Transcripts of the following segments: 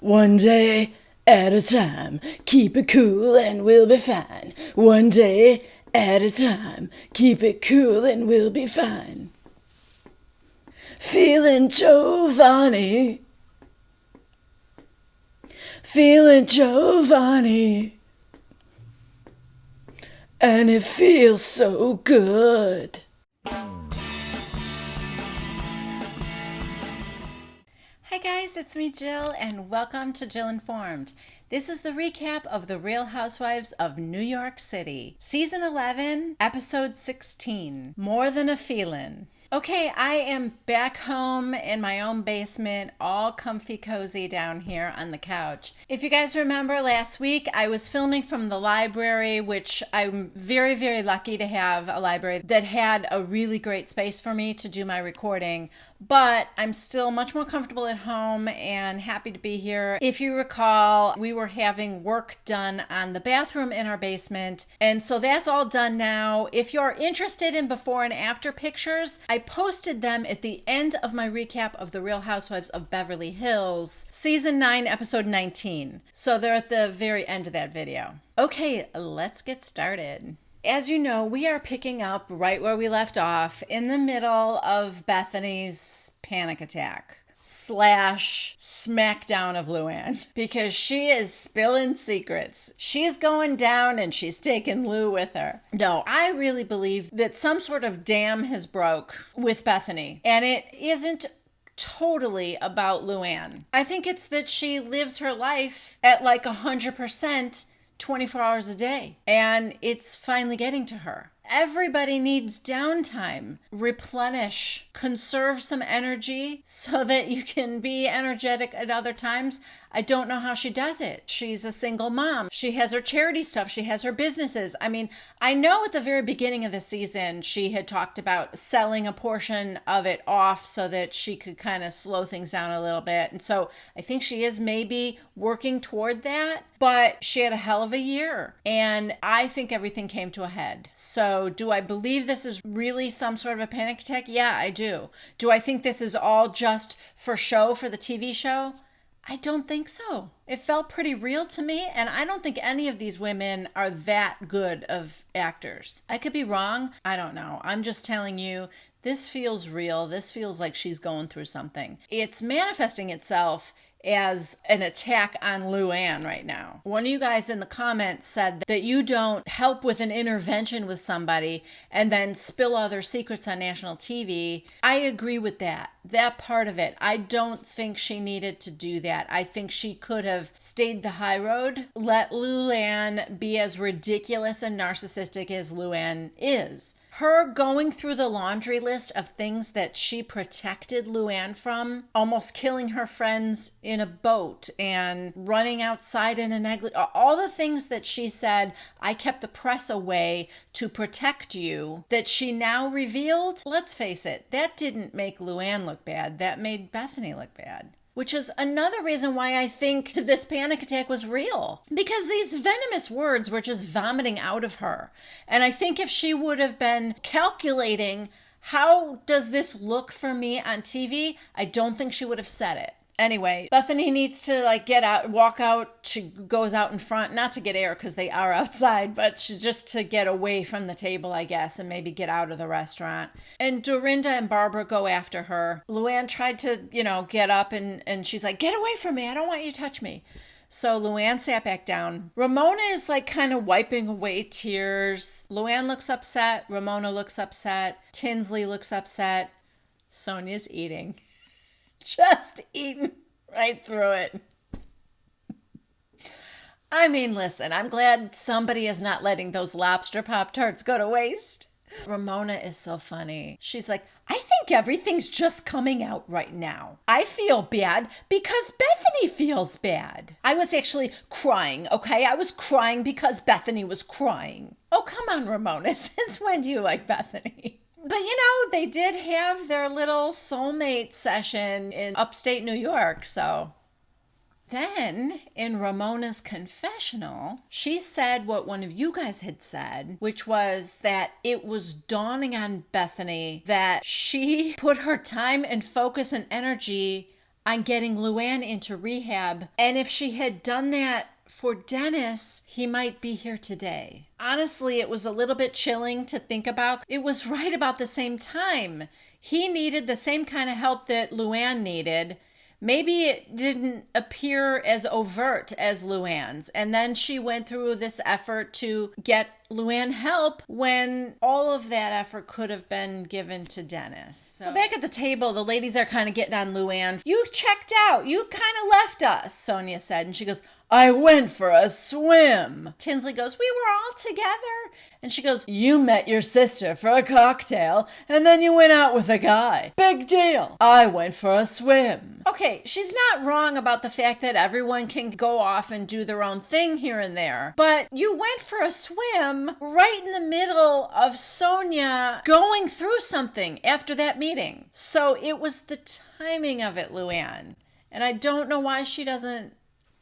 One day at a time, keep it cool and we'll be fine. One day at a time, keep it cool and we'll be fine. Feeling Giovanni. Feeling Giovanni. And it feels so good. Hi guys, it's me Jill and welcome to Jill Informed. This is the recap of The Real Housewives of New York City. Season 11, Episode 16, More Than a Feelin'. Okay, I am back home in my own basement, all comfy cozy down here on the couch. If you guys remember last week, I was filming from the library, which I'm very, very lucky to have a library that had a really great space for me to do my recording. But I'm still much more comfortable at home and happy to be here. If you recall, we were having work done on the bathroom in our basement, and so that's all done now. If you're interested in before and after pictures, I posted them at the end of my recap of The Real Housewives of Beverly Hills, Season 9, Episode 19. So they're at the very end of that video. Okay, let's get started. As you know, we are picking up right where we left off in the middle of Bethany's panic attack / smackdown of Luann, because she is spilling secrets. She's going down and she's taking Lou with her. No, I really believe that some sort of dam has broke with Bethany, and it isn't totally about Luann. I think it's that she lives her life at like 100% 24 hours a day, and it's finally getting to her. Everybody needs downtime. Replenish, conserve some energy so that you can be energetic at other times. I don't know how she does it. She's a single mom. She has her charity stuff. She has her businesses. I mean, I know at the very beginning of the season, she had talked about selling a portion of it off so that she could kind of slow things down a little bit. And so I think she is maybe working toward that, but she had a hell of a year. And I think everything came to a head. So do I believe this is really some sort of a panic attack? Yeah, I do. Do I think this is all just for show for the TV show? I don't think so. It felt pretty real to me, and I don't think any of these women are that good of actors. I could be wrong. I don't know. I'm just telling you, this feels real. This feels like she's going through something. It's manifesting itself as an attack on Luann right now. One of you guys in the comments said that you don't help with an intervention with somebody and then spill all their secrets on national TV. I agree with that part of it. I don't think she needed to do that. I think she could have stayed the high road, let Luann be as ridiculous and narcissistic as Luann is. Her going through the laundry list of things that she protected Luann from, almost killing her friends in a boat and running outside in an ugly, all the things that she said, I kept the press away to protect you, that she now revealed, let's face it, that didn't make Luann look bad. That made Bethany look bad. Which is another reason why I think this panic attack was real. Because these venomous words were just vomiting out of her. And I think if she would have been calculating, how does this look for me on TV? I don't think she would have said it. Anyway, Bethany needs to get out, walk out. She goes out in front, not to get air because they are outside, but just to get away from the table, I guess, and maybe get out of the restaurant. And Dorinda and Barbara go after her. Luann tried to, get up and she's like, get away from me. I don't want you to touch me. So Luann sat back down. Ramona is kind of wiping away tears. Luann looks upset. Ramona looks upset. Tinsley looks upset. Sonia's eating. Just eating right through it. I mean, listen, I'm glad somebody is not letting those lobster Pop-Tarts go to waste. Ramona is so funny. She's like, I think everything's just coming out right now. I feel bad because Bethany feels bad. I was actually crying, okay? I was crying because Bethany was crying. Oh, come on, Ramona. Since when do you like Bethany? But they did have their little soulmate session in upstate New York, so. Then, in Ramona's confessional, she said what one of you guys had said, which was that it was dawning on Bethany that she put her time and focus and energy on getting Luann into rehab. And if she had done that for Dennis, he might be here today. Honestly, it was a little bit chilling to think about. It was right about the same time. He needed the same kind of help that Luann needed. Maybe it didn't appear as overt as Luann's. And then she went through this effort to get Luann help when all of that effort could have been given to Dennis. So back at the table, the ladies are kind of getting on Luann. You checked out. You kind of left us, Sonia said. And she goes, I went for a swim. Tinsley goes, we were all together. And she goes, you met your sister for a cocktail and then you went out with a guy. Big deal. I went for a swim. Okay, she's not wrong about the fact that everyone can go off and do their own thing here and there. But you went for a swim right in the middle of Sonia going through something after that meeting. So it was the timing of it, Luann. And I don't know why she doesn't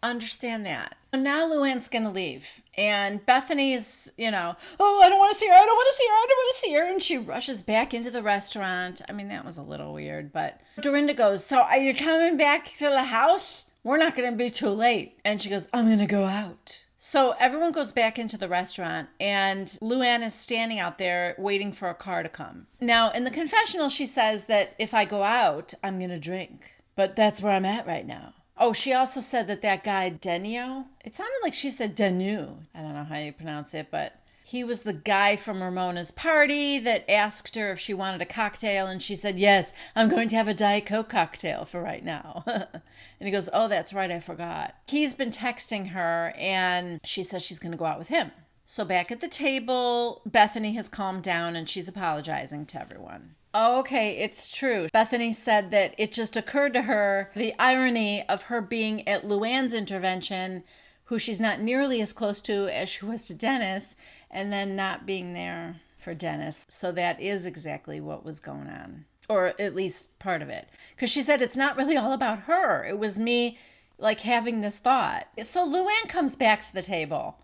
understand that. So now Luann's going to leave. And Bethany's, oh, I don't want to see her. I don't want to see her. I don't want to see her. And she rushes back into the restaurant. I mean, that was a little weird. But Dorinda goes, so are you coming back to the house? We're not going to be too late. And she goes, I'm going to go out. So everyone goes back into the restaurant and Luann is standing out there waiting for a car to come. Now, in the confessional, she says that if I go out, I'm going to drink. But that's where I'm at right now. Oh, she also said that guy, Denio, it sounded like she said Denu. I don't know how you pronounce it, but he was the guy from Ramona's party that asked her if she wanted a cocktail. And she said, yes, I'm going to have a Diet Coke cocktail for right now. And he goes, oh, that's right, I forgot. He's been texting her and she says she's going to go out with him. So back at the table, Bethany has calmed down and she's apologizing to everyone. Okay, it's true. Bethany said that it just occurred to her the irony of her being at Luann's intervention, who she's not nearly as close to as she was to Dennis, and then not being there for Dennis. So that is exactly what was going on, or at least part of it. Because she said it's not really all about her. It was me having this thought. So Luann comes back to the table,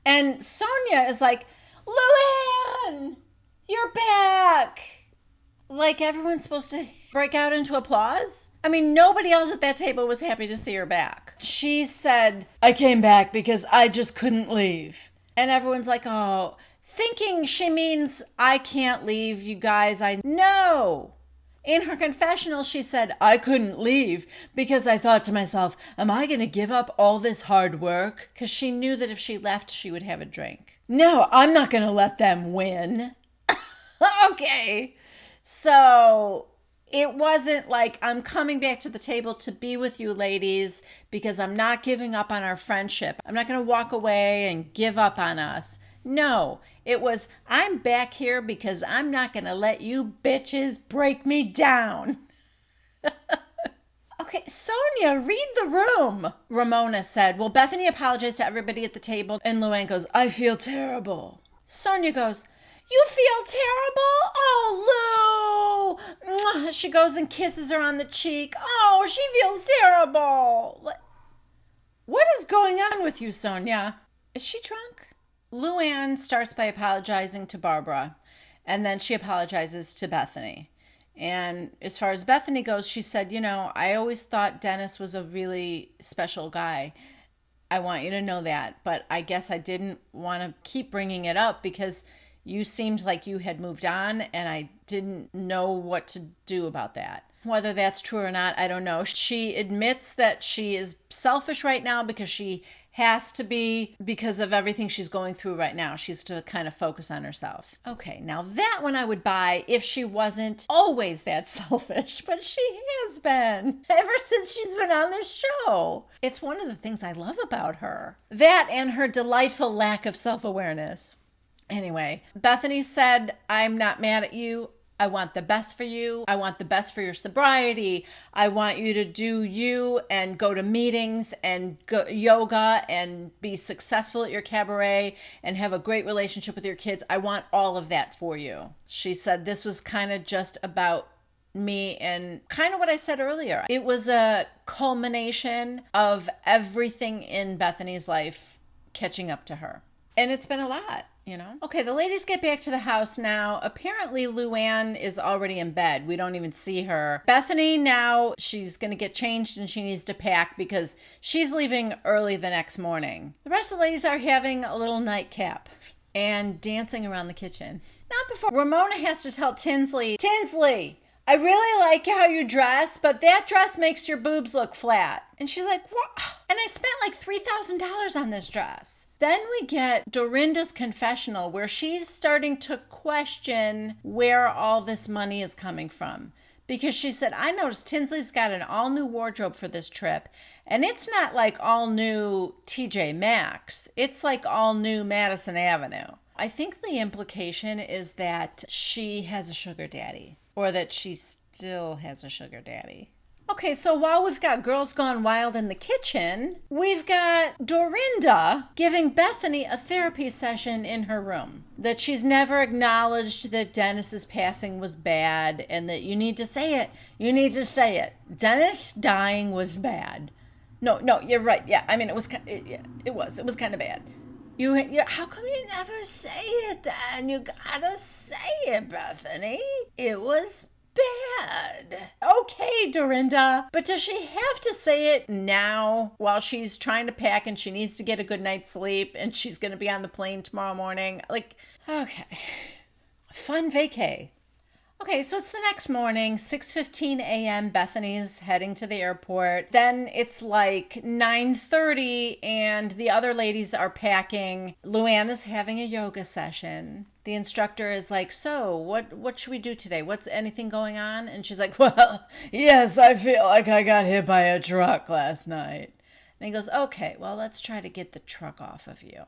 and Sonia is like, Luann, you're back. Like everyone's supposed to break out into applause? I mean, nobody else at that table was happy to see her back. She said, I came back because I just couldn't leave. And everyone's like, oh, thinking she means I can't leave, you guys. No. In her confessional, she said, I couldn't leave because I thought to myself, am I going to give up all this hard work? Because she knew that if she left, she would have a drink. No, I'm not going to let them win. Okay. So it wasn't like I'm coming back to the table to be with you ladies because I'm not giving up on our friendship. I'm not going to walk away and give up on us. No, it was I'm back here because I'm not going to let you bitches break me down. Okay, Sonia, read the room, Ramona said. Well, Bethany apologized to everybody at the table and Luann goes, I feel terrible. Sonia goes, you feel terrible? Oh, Lou. She goes and kisses her on the cheek. Oh, she feels terrible. What is going on with you, Sonia? Is she drunk? Luann starts by apologizing to Barbara, and then she apologizes to Bethany. And as far as Bethany goes, she said, I always thought Dennis was a really special guy. I want you to know that. But I guess I didn't want to keep bringing it up because you seemed like you had moved on and I didn't know what to do about that. Whether that's true or not, I don't know. She admits that she is selfish right now because she has to be because of everything she's going through right now. She's to kind of focus on herself. Okay, now that one I would buy if she wasn't always that selfish, but she has been ever since she's been on this show. It's one of the things I love about her. That and her delightful lack of self-awareness. Anyway, Bethany said, I'm not mad at you. I want the best for you. I want the best for your sobriety. I want you to do you and go to meetings and go yoga and be successful at your cabaret and have a great relationship with your kids. I want all of that for you. She said this was kind of just about me and kind of what I said earlier. It was a culmination of everything in Bethany's life catching up to her. And it's been a lot. you know? Okay, the ladies get back to the house now. Apparently, Luann is already in bed. We don't even see her. Bethany now, she's going to get changed and she needs to pack because she's leaving early the next morning. The rest of the ladies are having a little nightcap and dancing around the kitchen. Not before Ramona has to tell Tinsley, I really like how you dress, but that dress makes your boobs look flat. And she's like, what? And I spent like $3,000 on this dress. Then we get Dorinda's confessional where she's starting to question where all this money is coming from. Because she said, I noticed Tinsley's got an all-new wardrobe for this trip. And it's not like all-new TJ Maxx. It's like all-new Madison Avenue. I think the implication is that she has a sugar daddy. Or that she still has a sugar daddy. Okay, so while we've got Girls Gone Wild in the kitchen, we've got Dorinda giving Bethany a therapy session in her room. That she's never acknowledged that Dennis's passing was bad and that you need to say it. You need to say it. Dennis dying was bad. No, you're right. Yeah, I mean, it was kind of bad. How come you never say it then? You gotta say it, Bethany. It was bad. Okay, Dorinda. But does she have to say it now while she's trying to pack and she needs to get a good night's sleep and she's going to be on the plane tomorrow morning? Like, okay. Fun vacay. Okay, so it's the next morning, 6:15 a.m. Bethany's heading to the airport. Then it's like 9:30 and the other ladies are packing. Luann is having a yoga session. The instructor is like, so what should we do today? What's anything going on? And she's like, well, yes, I feel like I got hit by a truck last night. And he goes, okay, well, let's try to get the truck off of you.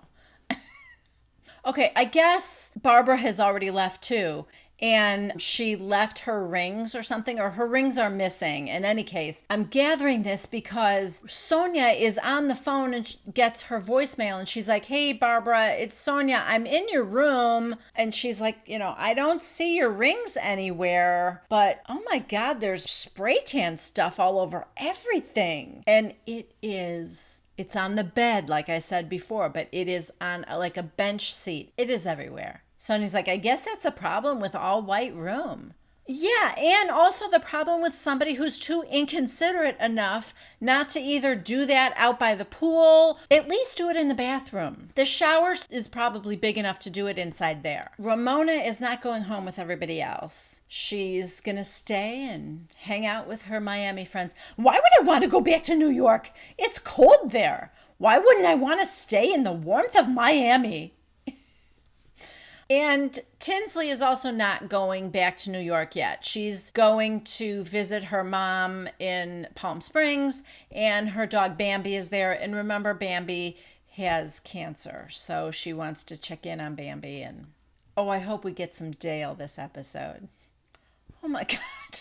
Okay, I guess Barbara has already left too. And she left her rings or something, or her rings are missing. In any case, I'm gathering this because Sonia is on the phone and gets her voicemail and she's like, hey, Barbara, it's Sonia. I'm in your room. And she's like, I don't see your rings anywhere, but oh my God, there's spray tan stuff all over everything. And it's on the bed, like I said before, but it is on like a bench seat. It is everywhere. Sonia's like, I guess that's a problem with all white room. Yeah, and also the problem with somebody who's too inconsiderate enough not to either do that out by the pool, at least do it in the bathroom. The shower is probably big enough to do it inside there. Ramona is not going home with everybody else. She's gonna stay and hang out with her Miami friends. Why would I want to go back to New York? It's cold there. Why wouldn't I want to stay in the warmth of Miami? And Tinsley is also not going back to New York yet. She's going to visit her mom in Palm Springs, and her dog Bambi is there. And remember, Bambi has cancer, so she wants to check in on Bambi. And oh, I hope we get some Dale this episode. Oh my God.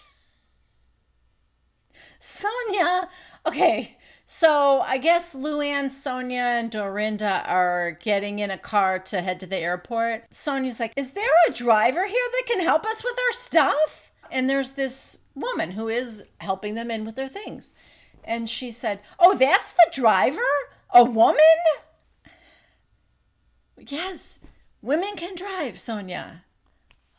Sonia. Okay. So I guess Luann, Sonia, and Dorinda are getting in a car to head to the airport. Sonia's like, is there a driver here that can help us with our stuff? And there's this woman who is helping them in with their things. And she said, oh, that's the driver? A woman? Yes, women can drive, Sonia.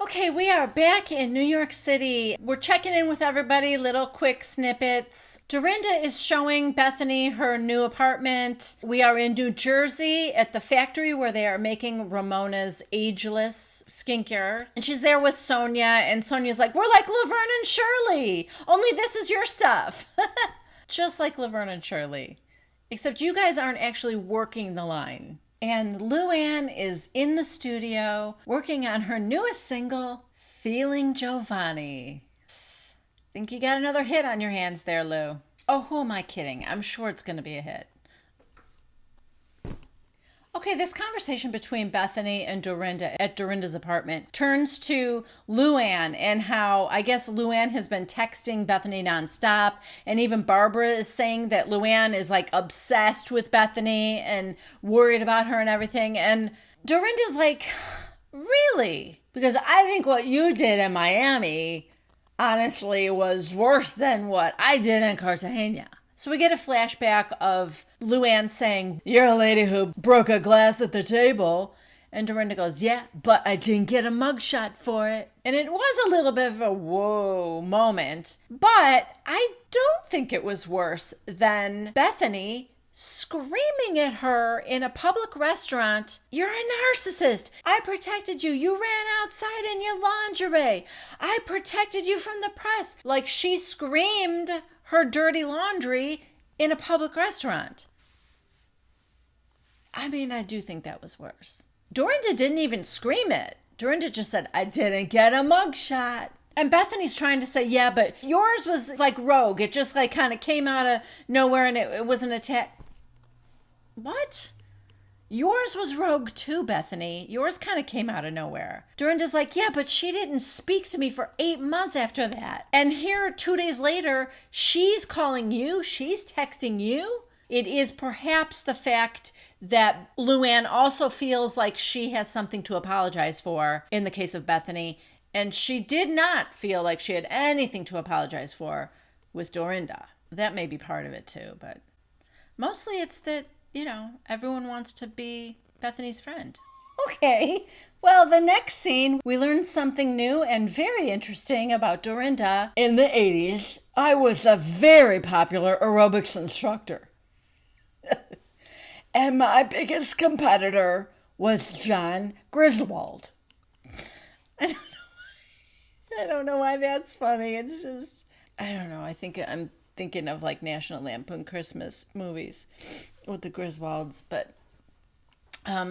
Okay, we are back in New York City. We're checking in with everybody, little quick snippets. Dorinda is showing Bethany her new apartment. We are in New Jersey at the factory where they are making Ramona's ageless skincare. And she's there with Sonia, and Sonia's like, we're like Laverne and Shirley, only this is your stuff. Just like Laverne and Shirley. Except you guys aren't actually working the line. And Luann is in the studio working on her newest single, Feeling Giovanni. Think you got another hit on your hands there, Lou. Oh, who am I kidding? I'm sure it's going to be a hit. Okay, this conversation between Bethany and Dorinda at Dorinda's apartment turns to Luann and how I guess Luann has been texting Bethany nonstop. And even Barbara is saying that Luann is like obsessed with Bethany and worried about her and everything. And Dorinda's like, really? Because I think what you did in Miami honestly was worse than what I did in Cartagena. So we get a flashback of Luann saying, you're a lady who broke a glass at the table. And Dorinda goes, yeah, but I didn't get a mugshot for it. And it was a little bit of a whoa moment, but I don't think it was worse than Bethany screaming at her in a public restaurant, you're a narcissist. I protected you. You ran outside in your lingerie. I protected you from the press. Like she screamed her dirty laundry in a public restaurant. I mean, I do think that was worse. Dorinda didn't even scream it. Dorinda just said, I didn't get a mugshot. And Bethany's trying to say, yeah, but yours was like rogue. It just like kind of came out of nowhere and it was an attack. What? Yours was rogue too, Bethany. Yours kind of came out of nowhere. Dorinda's like, yeah, but she didn't speak to me for 8 months after that. And here, 2 days later, she's calling you. She's texting you. It is perhaps the fact that Luann also feels like she has something to apologize for in the case of Bethany. And she did not feel like she had anything to apologize for with Dorinda. That may be part of it too, but mostly it's that, you know, everyone wants to be Bethany's friend. Okay, well, the next scene, we learned something new and very interesting about Dorinda. In the 80s, I was a very popular aerobics instructor. And my biggest competitor was John Griswold. I don't know why that's funny. It's just, I don't know. I think I'm thinking of like National Lampoon Christmas movies with the Griswolds, but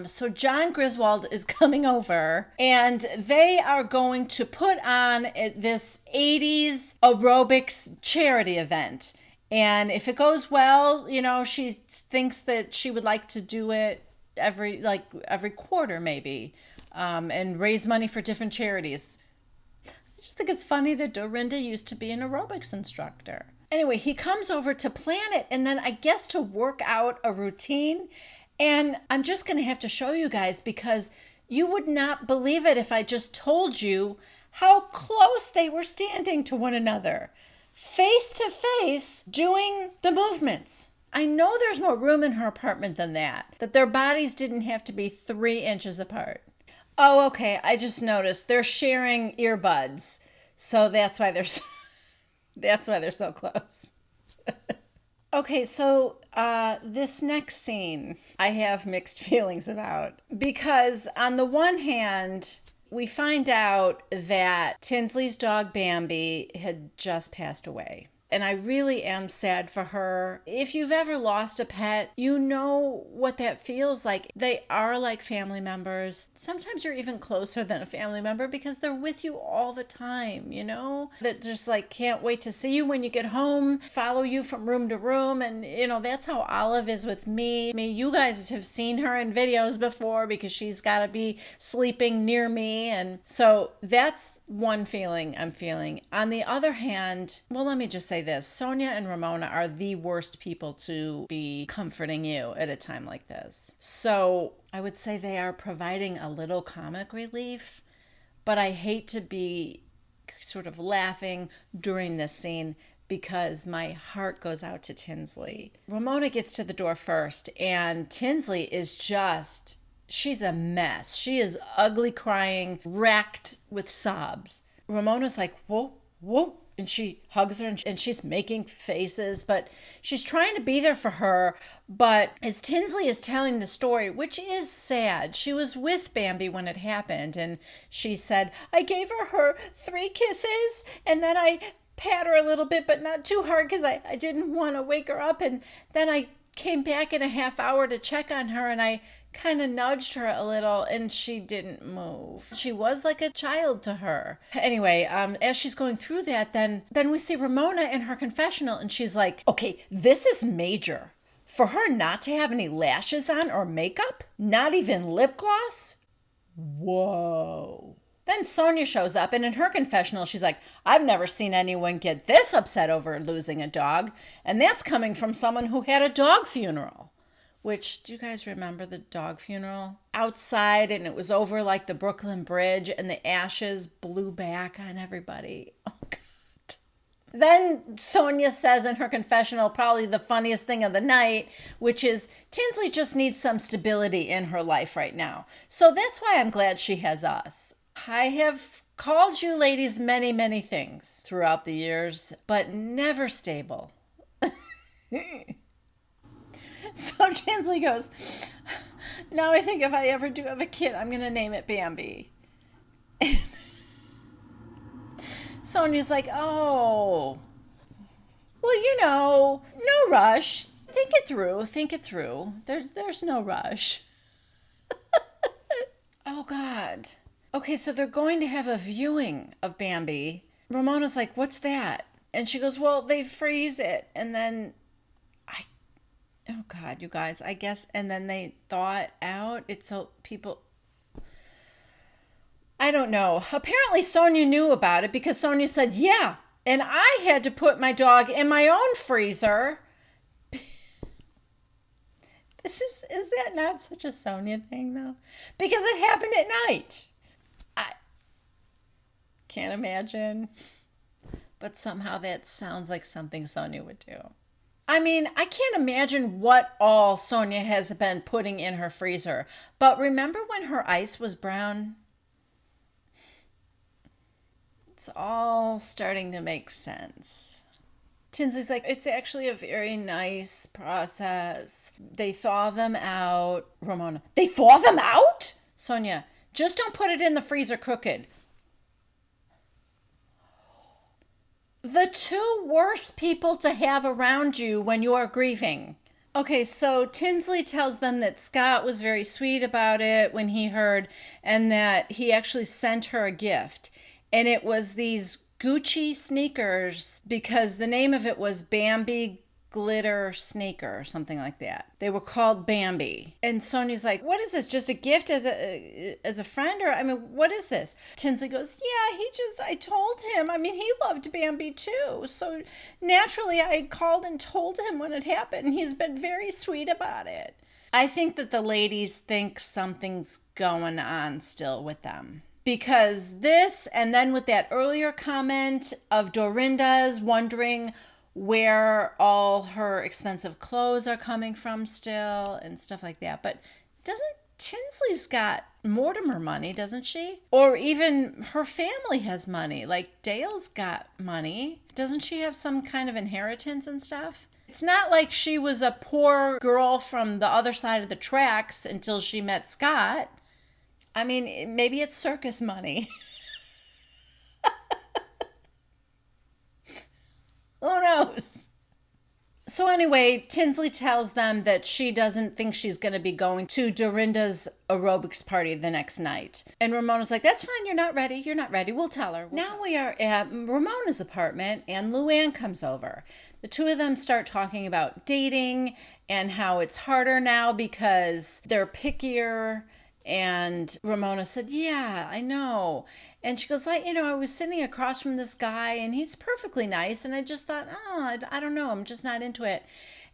so John Griswold is coming over and they are going to put on this 80s aerobics charity event. And if it goes well, you know, she thinks that she would like to do it every quarter maybe, and raise money for different charities. I just think it's funny that Dorinda used to be an aerobics instructor. Anyway, he comes over to plan it and then I guess to work out a routine. And I'm just going to have to show you guys because you would not believe it if I just told you how close they were standing to one another. Face to face doing the movements. I know there's more room in her apartment than that their bodies didn't have to be 3 inches apart. Oh, okay. I just noticed they're sharing earbuds. So that's why they're so close. Okay, so this next scene I have mixed feelings about because on the one hand, we find out that Tinsley's dog Bambi had just passed away. And I really am sad for her. If you've ever lost a pet, you know what that feels like. They are like family members. Sometimes you're even closer than a family member because they're with you all the time, you know? That just like can't wait to see you when you get home, follow you from room to room. And, you know, that's how Olive is with me. I mean, you guys have seen her in videos before because she's got to be sleeping near me. And so that's one feeling I'm feeling. On the other hand, well, let me just say this. Sonia and Ramona are the worst people to be comforting you at a time like this. So I would say they are providing a little comic relief, but I hate to be sort of laughing during this scene because my heart goes out to Tinsley. Ramona gets to the door first and Tinsley is just, she's a mess. She is ugly crying, racked with sobs. Ramona's like, whoa, whoa. And she hugs her and she's making faces, but she's trying to be there for her. But as Tinsley is telling the story, which is sad, she was with Bambi when it happened. And she said, I gave her 3 kisses and then I pat her a little bit, but not too hard because I didn't want to wake her up. And then I came back in a half hour to check on her and I kind of nudged her a little and she didn't move. She was like a child to her. Anyway, as she's going through that, then we see Ramona in her confessional and she's like, okay, this is major. For her not to have any lashes on or makeup, not even lip gloss. Whoa. Then Sonia shows up and in her confessional, she's like, I've never seen anyone get this upset over losing a dog. And that's coming from someone who had a dog funeral. Which, do you guys remember the dog funeral? Outside, and it was over like the Brooklyn Bridge, and the ashes blew back on everybody. Oh, God. Then Sonia says in her confessional, probably the funniest thing of the night, which is Tinsley just needs some stability in her life right now. So that's why I'm glad she has us. I have called you ladies many, many things throughout the years, but never stable. So Tinsley goes, now I think if I ever do have a kid, I'm going to name it Bambi. Sonia's like, oh, well, no rush. Think it through. There's no rush. Oh, God. Okay, so they're going to have a viewing of Bambi. Ramona's like, what's that? And she goes, well, they freeze it. And then, oh, God, you guys, I guess, and then they thaw it out. It's so people... I don't know. Apparently Sonia knew about it because Sonia said, yeah, and I had to put my dog in my own freezer. Is that not such a Sonia thing, though? Because it happened at night. I can't imagine. But somehow that sounds like something Sonia would do. I mean, I can't imagine what all Sonia has been putting in her freezer. But remember when her ice was brown? It's all starting to make sense. Tinsley's like, it's actually a very nice process. They thaw them out. Ramona, they thaw them out? Sonia, just don't put it in the freezer crooked. The two worst people to have around you when you are grieving. Okay, so Tinsley tells them that Scott was very sweet about it when he heard, and that he actually sent her a gift. And it was these Gucci sneakers because the name of it was Bambi Glitter Sneaker or something like that. They were called Bambi. And Sonia's like, what is this? Just a gift as a friend? Or, I mean, what is this? Tinsley goes, yeah, I told him. I mean, he loved Bambi too. So naturally, I called and told him when it happened. He's been very sweet about it. I think that the ladies think something's going on still with them. Because this, and then with that earlier comment of Dorinda's wondering where all her expensive clothes are coming from still and stuff like that. But doesn't Tinsley's got Mortimer money, doesn't she? Or even her family has money. Like Dale's got money. Doesn't she have some kind of inheritance and stuff? It's not like she was a poor girl from the other side of the tracks until she met Scott. I mean, maybe it's circus money. Who knows? So anyway, Tinsley tells them that she doesn't think she's going to be going to Dorinda's aerobics party the next night. And Ramona's like, that's fine, you're not ready. We'll tell her. Now we are at Ramona's apartment and Luann comes over. The two of them start talking about dating and how it's harder now because they're pickier. And Ramona said, yeah, I know. And she goes, I was sitting across from this guy and he's perfectly nice. And I just thought, I don't know. I'm just not into it.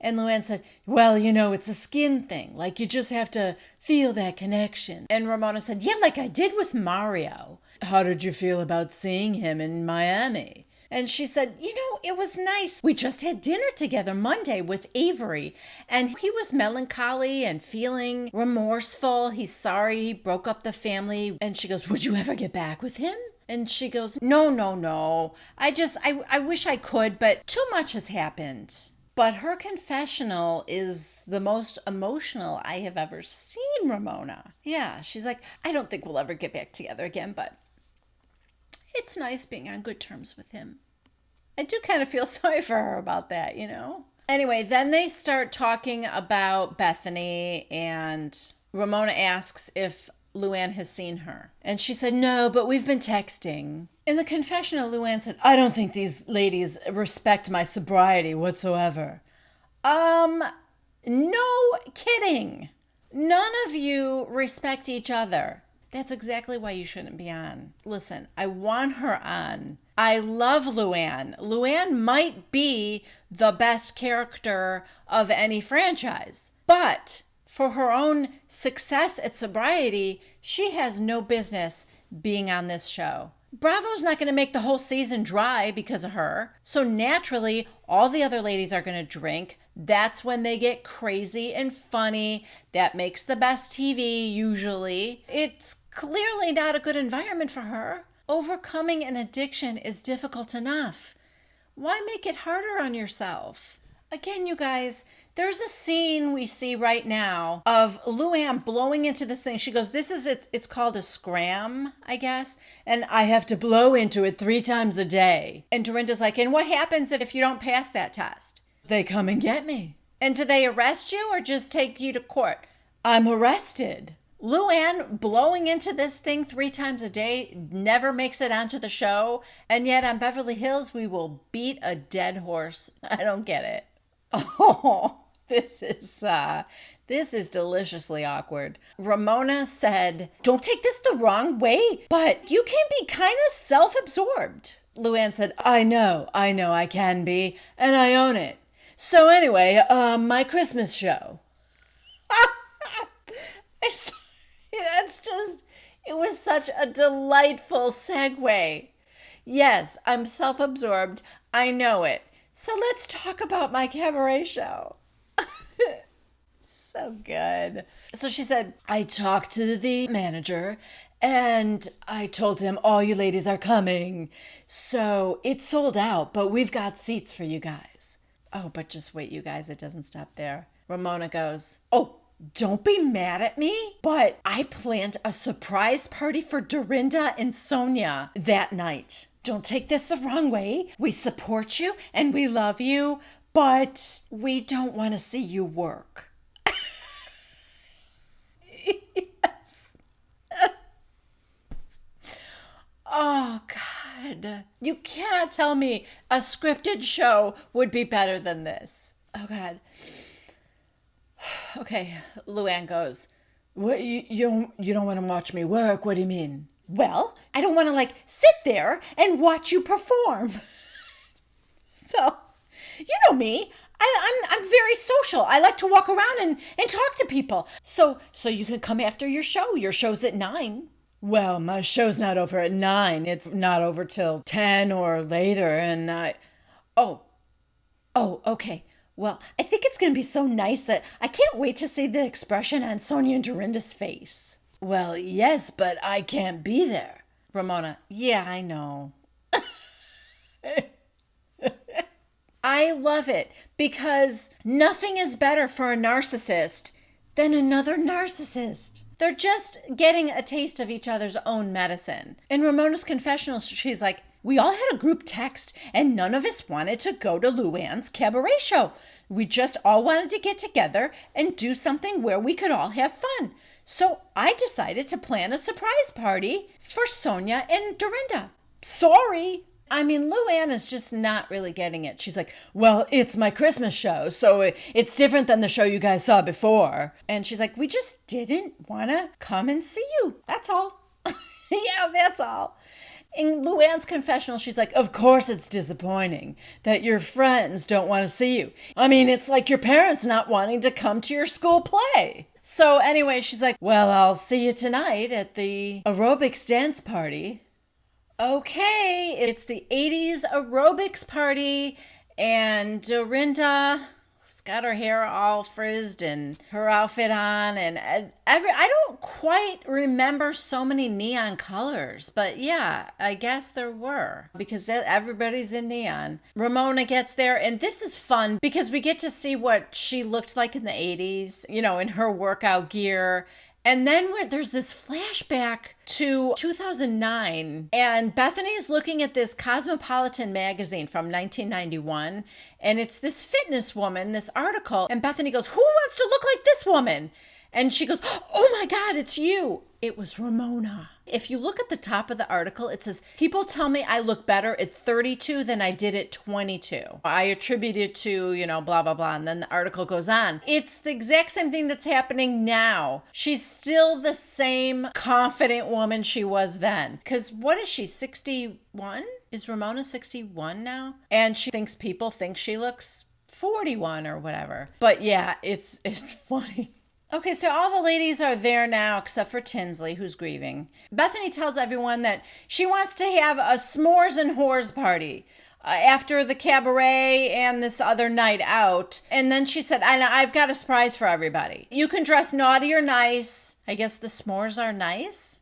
And Luann said, well, it's a skin thing. Like you just have to feel that connection. And Ramona said, yeah, like I did with Mario. How did you feel about seeing him in Miami? And she said, it was nice. We just had dinner together Monday with Avery, and he was melancholy and feeling remorseful. He's sorry he broke up the family. And she goes, would you ever get back with him? And she goes, no. I wish I could, but too much has happened. But her confessional is the most emotional I have ever seen Ramona. Yeah, she's like, I don't think we'll ever get back together again, but it's nice being on good terms with him. I do kind of feel sorry for her about that, Anyway, then they start talking about Bethany, and Ramona asks if Luann has seen her. And she said, no, but we've been texting. In the confessional, Luann said, I don't think these ladies respect my sobriety whatsoever. No kidding. None of you respect each other. That's exactly why you shouldn't be on. Listen, I want her on. I love Luann. Luann might be the best character of any franchise. But for her own success at sobriety, she has no business being on this show. Bravo's not going to make the whole season dry because of her. So naturally, all the other ladies are going to drink. That's when they get crazy and funny. That makes the best TV usually. It's clearly not a good environment for her. Overcoming an addiction is difficult enough. Why make it harder on yourself? Again, you guys, there's a scene we see right now of Luann blowing into this thing. She goes, it's called a scram, I guess. And I have to blow into it 3 times a day. And Dorinda's like, and what happens if you don't pass that test? They come and get me. And do they arrest you or just take you to court? I'm arrested. Luann blowing into this thing 3 times a day never makes it onto the show. And yet on Beverly Hills, we will beat a dead horse. I don't get it. Oh, this is deliciously awkward. Ramona said, don't take this the wrong way, but you can be kind of self-absorbed. Luann said, I know I can be, and I own it. So anyway, my Christmas show. It was such a delightful segue. Yes, I'm self-absorbed. I know it. So let's talk about my cabaret show. So good. So she said, I talked to the manager and I told him all you ladies are coming. So it's sold out, but we've got seats for you guys. Oh, but just wait, you guys. It doesn't stop there. Ramona goes, oh, don't be mad at me, but I planned a surprise party for Dorinda and Sonia that night. Don't take this the wrong way. We support you and we love you, but we don't want to see you work. Yes. Oh, God. You cannot tell me a scripted show would be better than this. Oh, God. Okay, Luann goes, what, you don't want to watch me work? What do you mean? Well, I don't want to sit there and watch you perform. So, you know me. I'm very social. I like to walk around and talk to people. So you can come after your show. Your show's at 9. Well, my show's not over at 9. It's not over till 10 or later. And Oh, okay. Well, I think it's going to be so nice that I can't wait to see the expression on Sonia and Dorinda's face. Well, yes, but I can't be there. Ramona, yeah, I know. I love it because nothing is better for a narcissist than another narcissist. They're just getting a taste of each other's own medicine. In Ramona's confessional, she's like, we all had a group text and none of us wanted to go to Luann's cabaret show. We just all wanted to get together and do something where we could all have fun. So I decided to plan a surprise party for Sonia and Dorinda. Sorry. I mean, Luann is just not really getting it. She's like, well, it's my Christmas show, so it's different than the show you guys saw before. And she's like, we just didn't want to come and see you. That's all. Yeah, that's all. In Luann's confessional, she's like, of course it's disappointing that your friends don't want to see you. I mean, it's like your parents not wanting to come to your school play. So anyway, she's like, well, I'll see you tonight at the aerobics dance party. Okay, it's the 80s aerobics party, and Dorinda's got her hair all frizzed and her outfit on, and I don't quite remember so many neon colors, but yeah, I guess there were, because everybody's in neon. Ramona gets there, and this is fun because we get to see what she looked like in the 80s, in her workout gear. And then there's this flashback to 2009, and Bethany's looking at this Cosmopolitan magazine from 1991, and it's this fitness woman, this article, and Bethany goes, who wants to look like this woman? And she goes, oh my God, it's you. It was Ramona. If you look at the top of the article, it says, people tell me I look better at 32 than I did at 22. I attribute it to, blah, blah, blah. And then the article goes on. It's the exact same thing that's happening now. She's still the same confident woman she was then. Because what is she, 61? Is Ramona 61 now? And she thinks people think she looks 41 or whatever. But yeah, it's funny. Okay, so all the ladies are there now except for Tinsley, who's grieving. Bethany tells everyone that she wants to have a s'mores and whores party after the cabaret and this other night out. And then she said, I've got a surprise for everybody. You can dress naughty or nice. I guess the s'mores are nice?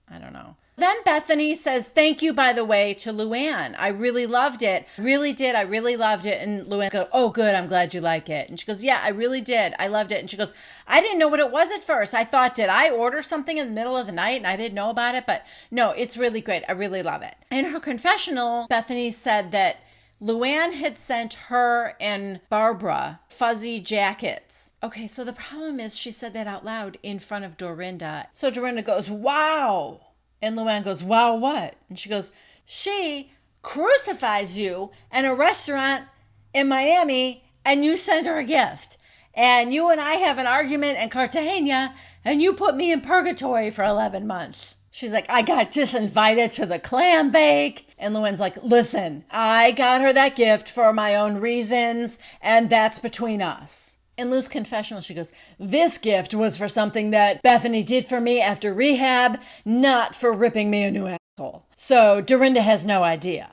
I don't know. Then Bethany says, thank you, by the way, to Luann. I really loved it. Really did. I really loved it. And Luann goes, oh, good. I'm glad you like it. And she goes, yeah, I really did. I loved it. And she goes, I didn't know what it was at first. I thought, did I order something in the middle of the night and I didn't know about it? But no, it's really great. I really love it. In her confessional, Bethany said that Luann had sent her and Barbara fuzzy jackets. Okay, so the problem is she said that out loud in front of Dorinda. So Dorinda goes, wow. And Luann goes, wow, what? And she goes, she crucifies you in a restaurant in Miami and you send her a gift. And you and I have an argument in Cartagena and you put me in purgatory for 11 months. She's like, I got disinvited to the clam bake. And Luann's like, listen, I got her that gift for my own reasons and that's between us. In Lou's confessional, she goes, this gift was for something that Bethany did for me after rehab, not for ripping me a new asshole. So Dorinda has no idea.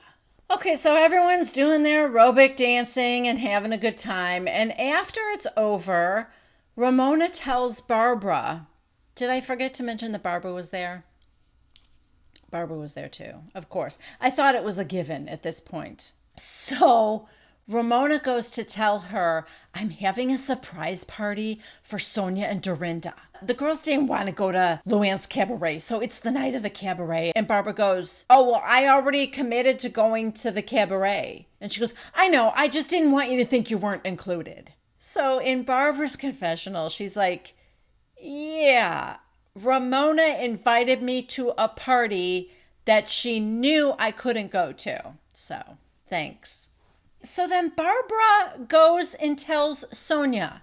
Okay, so everyone's doing their aerobic dancing and having a good time. And after it's over, Ramona tells Barbara, did I forget to mention that Barbara was there? Barbara was there too, of course. I thought it was a given at this point. So Ramona goes to tell her, I'm having a surprise party for Sonia and Dorinda. The girls didn't want to go to Luann's cabaret, so it's the night of the cabaret. And Barbara goes, oh, well, I already committed to going to the cabaret. And she goes, I know, I just didn't want you to think you weren't included. So in Barbara's confessional, she's like, yeah, Ramona invited me to a party that she knew I couldn't go to. So thanks. So then Barbara goes and tells Sonia.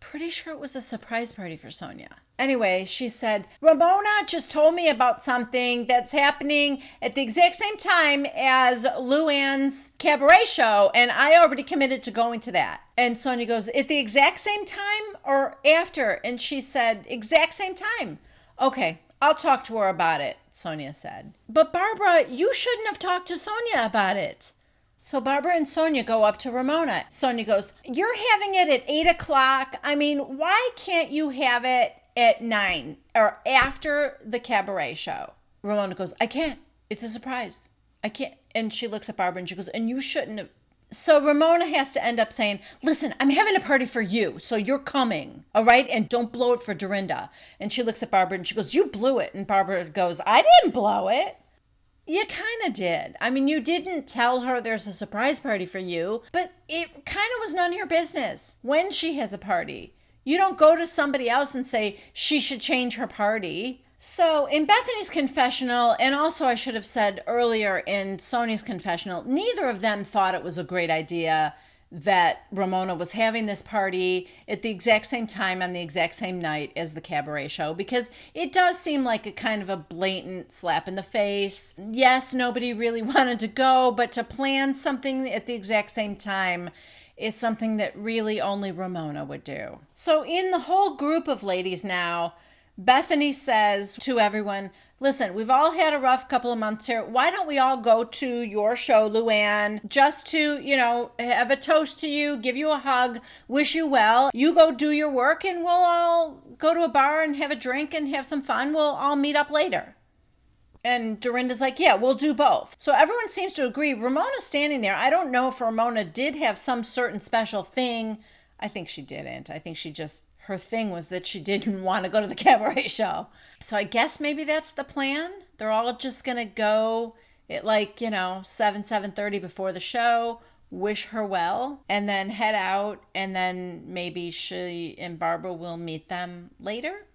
Pretty sure it was a surprise party for Sonia. Anyway, she said, Ramona just told me about something that's happening at the exact same time as Luann's cabaret show, and I already committed to going to that. And Sonia goes, at the exact same time or after? And she said, exact same time. Okay, I'll talk to her about it, Sonia said. But Barbara, you shouldn't have talked to Sonia about it. So Barbara and Sonia go up to Ramona. Sonia goes, you're having it at 8 o'clock. I mean, why can't you have it at 9 or after the cabaret show? Ramona goes, I can't. It's a surprise. I can't. And she looks at Barbara and she goes, and you shouldn't have. So Ramona has to end up saying, listen, I'm having a party for you, so you're coming, all right? And don't blow it for Dorinda. And she looks at Barbara and she goes, you blew it. And Barbara goes, I didn't blow it. You kind of did. I mean, you didn't tell her there's a surprise party for you, but it kind of was none of your business when she has a party. You don't go to somebody else and say she should change her party. So in Bethany's confessional, and also I should have said earlier in Sonia's confessional, neither of them thought it was a great idea that Ramona was having this party at the exact same time on the exact same night as the cabaret show, because it does seem like a kind of a blatant slap in the face. Yes, nobody really wanted to go, but to plan something at the exact same time is something that really only Ramona would do. So in the whole group of ladies now, Bethany says to everyone, listen, we've all had a rough couple of months here. Why don't we all go to your show, Luann, just to, have a toast to you, give you a hug, wish you well. You go do your work and we'll all go to a bar and have a drink and have some fun. We'll all meet up later. And Dorinda's like, yeah, we'll do both. So everyone seems to agree. Ramona's standing there. I don't know if Ramona did have some certain special thing. I think she didn't. I think her thing was that she didn't want to go to the cabaret show. So I guess maybe that's the plan. They're all just going to go at 7:30 before the show, wish her well, and then head out. And then maybe she and Barbara will meet them later.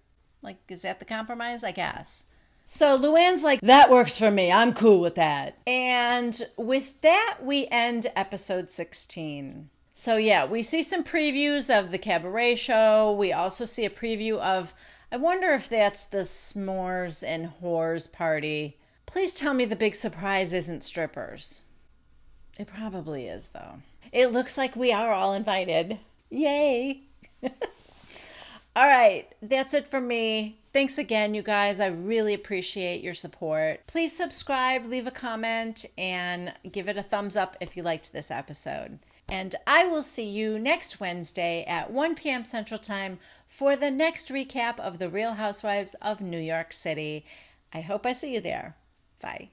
Is that the compromise? I guess. So Luann's like, that works for me. I'm cool with that. And with that, we end episode 16. So yeah, we see some previews of the cabaret show. We also see a preview of, I wonder if that's the s'mores and whores party. Please tell me the big surprise isn't strippers. It probably is, though. It looks like we are all invited. Yay! All right, that's it for me. Thanks again, you guys. I really appreciate your support. Please subscribe, leave a comment, and give it a thumbs up if you liked this episode. And I will see you next Wednesday at 1 p.m. Central Time for the next recap of The Real Housewives of New York City. I hope I see you there. Bye.